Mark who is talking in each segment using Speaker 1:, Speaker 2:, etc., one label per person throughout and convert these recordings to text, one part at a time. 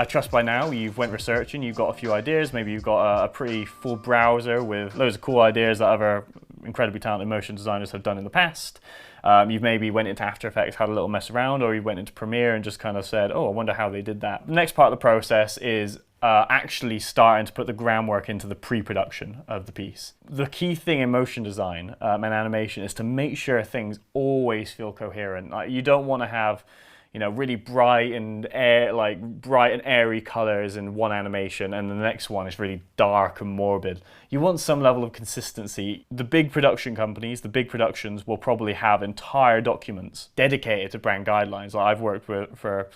Speaker 1: I trust by now you've went researching, you've got a few ideas, maybe you've got a pretty full browser with loads of cool ideas that other incredibly talented motion designers have done in the past. You've maybe went into After Effects, had a little mess around, or you went into Premiere and just kind of said, oh, I wonder how they did that. The next part of the process is actually starting to put the groundwork into the pre-production of the piece. The key thing in motion design and animation is to make sure things always feel coherent. Like, you don't want to have, you know, really bright and airy colors in one animation and the next one is really dark and morbid. You want some level of consistency. The big production companies, the big productions will probably have entire documents dedicated to brand guidelines. Like, I've worked for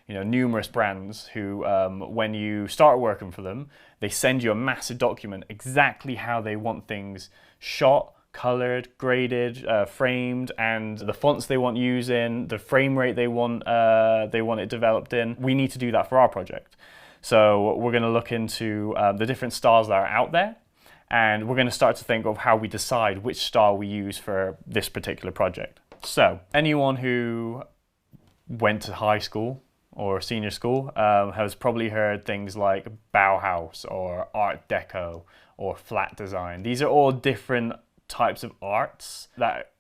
Speaker 1: numerous brands who, when you start working for them, they send you a massive document exactly how they want things shot, colored, graded, framed, and the fonts they want using, the frame rate they want it developed in. We need to do that for our project. So we're going to look into the different styles that are out there, and we're going to start to think of how we decide which style we use for this particular project. So anyone who went to high school or senior school has probably heard things like Bauhaus or Art Deco or flat design. These are all different types of arts that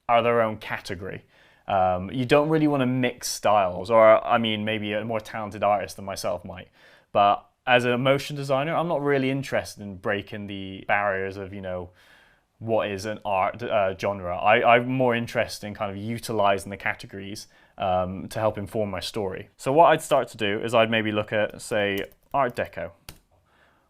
Speaker 1: are their own category. You don't really want to mix styles, or I mean, maybe a more talented artist than myself might. But as a motion designer, I'm not really interested in breaking the barriers of, what is an art genre. I'm more interested in kind of utilizing the categories to help inform my story. So what I'd start to do is I'd maybe look at, say, Art Deco.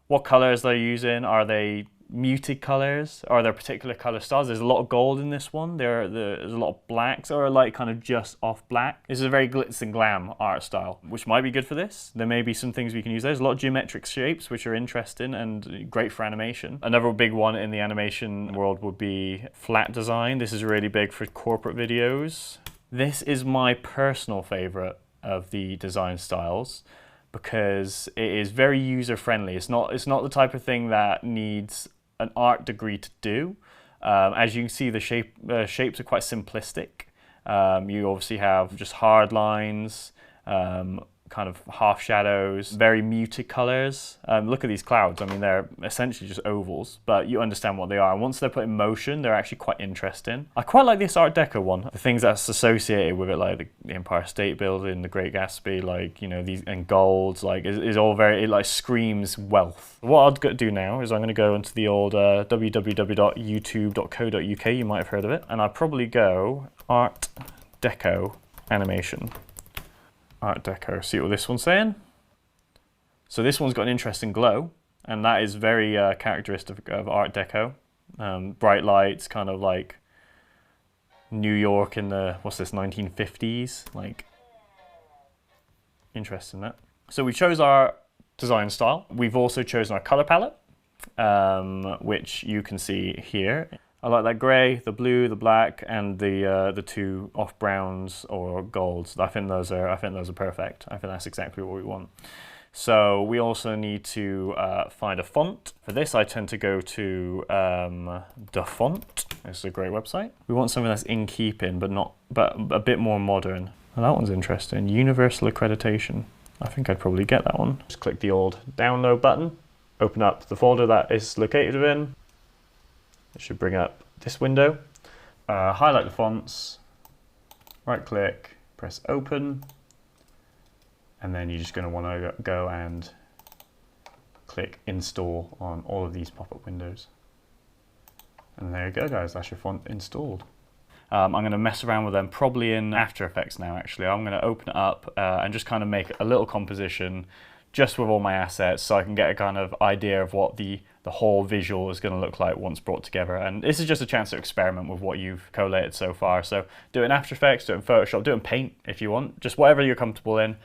Speaker 1: What colors they're using? Are they muted colors? Are there particular color styles? There's a lot of gold in this one. There's a lot of blacks, or like kind of just off black. This is a very glitz and glam art style, which might be good for this. There may be some things we can use. There's a lot of geometric shapes, which are interesting and great for animation. Another big one in the animation world would be flat design. This is really big for corporate videos. This is my personal favorite of the design styles, because it is very user-friendly. It's not the type of thing that needs an art degree to do. As you can see, the shapes are quite simplistic. You obviously have just hard lines, kind of half shadows, very muted colors. Look at these clouds. I mean, they're essentially just ovals, but you understand what they are. And once they're put in motion, they're actually quite interesting. I quite like this Art Deco one. The things that's associated with it, like the Empire State Building, the Great Gatsby, like, these, and golds, like, is all very, it like screams wealth. What I'll do now is I'm going to go into the old www.youtube.co.uk. You might have heard of it. And I'll probably go Art Deco animation. Art Deco, see what this one's saying? So this one's got an interesting glow, and that is very characteristic of Art Deco. Bright lights, kind of like New York in the, 1950s? Like, interesting that. So we chose our design style. We've also chosen our color palette, which you can see here. I like that grey, the blue, the black, and the two off browns or golds. I think those are perfect. I think that's exactly what we want. So we also need to find a font. For this, I tend to go to DaFont. This is a great website. We want something that's in keeping, but a bit more modern. Well, that one's interesting. Universal accreditation. I think I'd probably get that one. Just click the old download button. Open up the folder that is located within. It should bring up this window. Highlight the fonts, right click, press open, and then you're just going to want to go and click install on all of these pop-up windows. And there you go, guys, that's your font installed. I'm going to mess around with them probably in After Effects now, actually. I'm going to open it up and just kind of make a little composition just with all my assets, so I can get a kind of idea of what the whole visual is going to look like once brought together. And this is just a chance to experiment with what you've collated so far. So do it in After Effects, do it in Photoshop, do it in Paint if you want, just whatever you're comfortable in.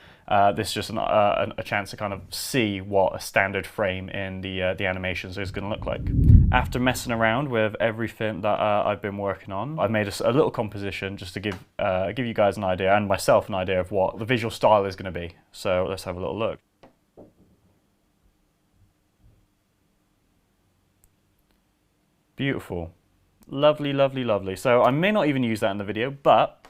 Speaker 1: This is just a chance to kind of see what a standard frame in the animations is going to look like. After messing around with everything that I've been working on, I've made a little composition just to give you guys an idea, and myself an idea of what the visual style is going to be. So let's have a little look. Beautiful. Lovely, lovely, lovely. So I may not even use that in the video, but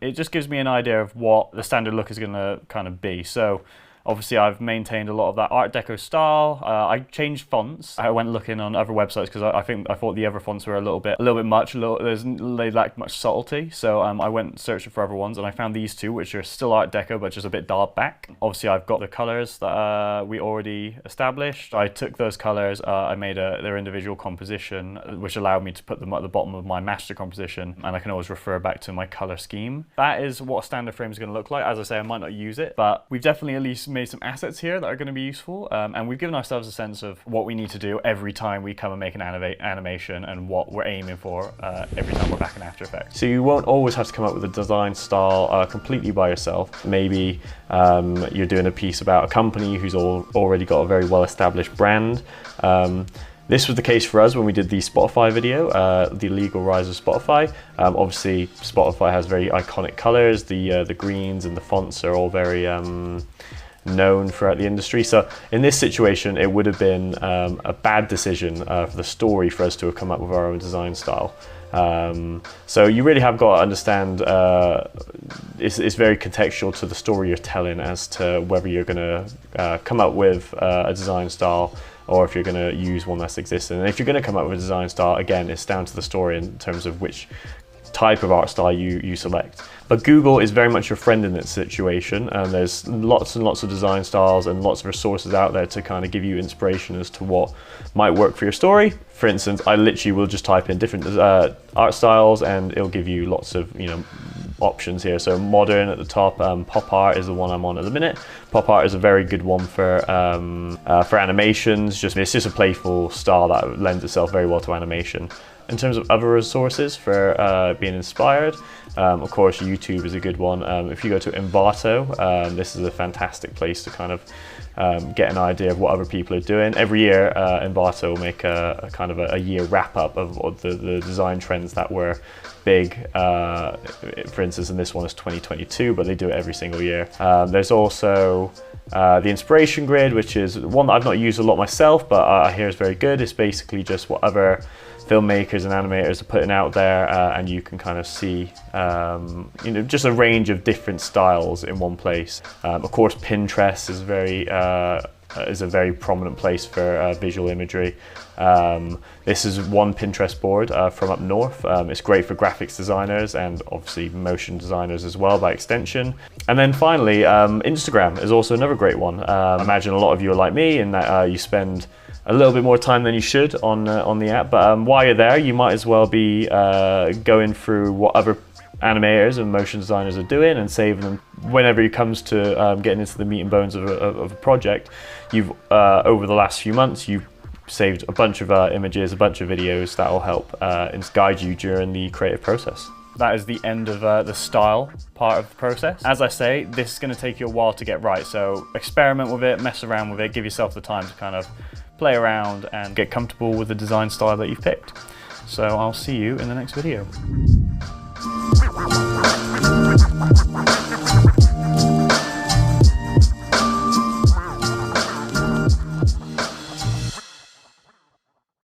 Speaker 1: it just gives me an idea of what the standard look is going to kind of be. So Obviously, I've maintained a lot of that Art Deco style. I changed fonts. I went looking on other websites because I thought the other fonts were a little bit much. They lacked much subtlety. So I went searching for other ones, and I found these two, which are still Art Deco but just a bit dialed back. Obviously, I've got the colors that we already established. I took those colors. I made their individual composition, which allowed me to put them at the bottom of my master composition, and I can always refer back to my color scheme. That is what a standard frame is going to look like. As I say, I might not use it, but we've definitely at least made some assets here that are going to be useful, and we've given ourselves a sense of what we need to do every time we come and make an animation, and what we're aiming for every time we're back in After Effects. So you won't always have to come up with a design style completely by yourself. Maybe you're doing a piece about a company who's already got a very well-established brand. This was the case for us when we did the Spotify video, The Illegal Rise of Spotify. Obviously, Spotify has very iconic colors. The greens and the fonts are all very known throughout the industry. So in this situation, it would have been a bad decision for the story for us to have come up with our own design style. So you really have got to understand, it's very contextual to the story you're telling as to whether you're going to come up with a design style or if you're going to use one that's existing. And if you're going to come up with a design style, again, it's down to the story in terms of which type of art style you select. But Google is very much your friend in this situation, and there's lots and lots of design styles and lots of resources out there to kind of give you inspiration as to what might work for your story. For instance, I literally will just type in different art styles, and it'll give you lots of options here. So modern at the top, pop art is the one I'm on at the minute. Pop art is a very good one for animations. It's just a playful style that lends itself very well to animation. In terms of other resources for being inspired, of course, YouTube is a good one. If you go to Envato, this is a fantastic place to kind of get an idea of what other people are doing. Every year, Envato will make a kind of a year wrap up of the design trends that were big. For instance, in this one is 2022, but they do it every single year. There's also the Inspiration Grid, which is one that I've not used a lot myself, but I hear is very good. It's basically just what other filmmakers and animators are putting out there, and you can kind of see just a range of different styles in one place. Of course, Pinterest is a very prominent place for visual imagery. This is one Pinterest board from up north. It's great for graphics designers and obviously motion designers as well by extension. And then finally, Instagram is also another great one. I imagine a lot of you are like me in that you spend a little bit more time than you should on the app, but while you're there, you might as well be going through what other animators and motion designers are doing and saving them. Whenever it comes to getting into the meat and bones of a project, you've over the last few months, you've saved a bunch of images, a bunch of videos that will help and guide you during the creative process. That is the end of the style part of the process. As I say, this is going to take you a while to get right, so experiment with it, mess around with it, give yourself the time to kind of play around and get comfortable with the design style that you've picked. So I'll see you in the next video.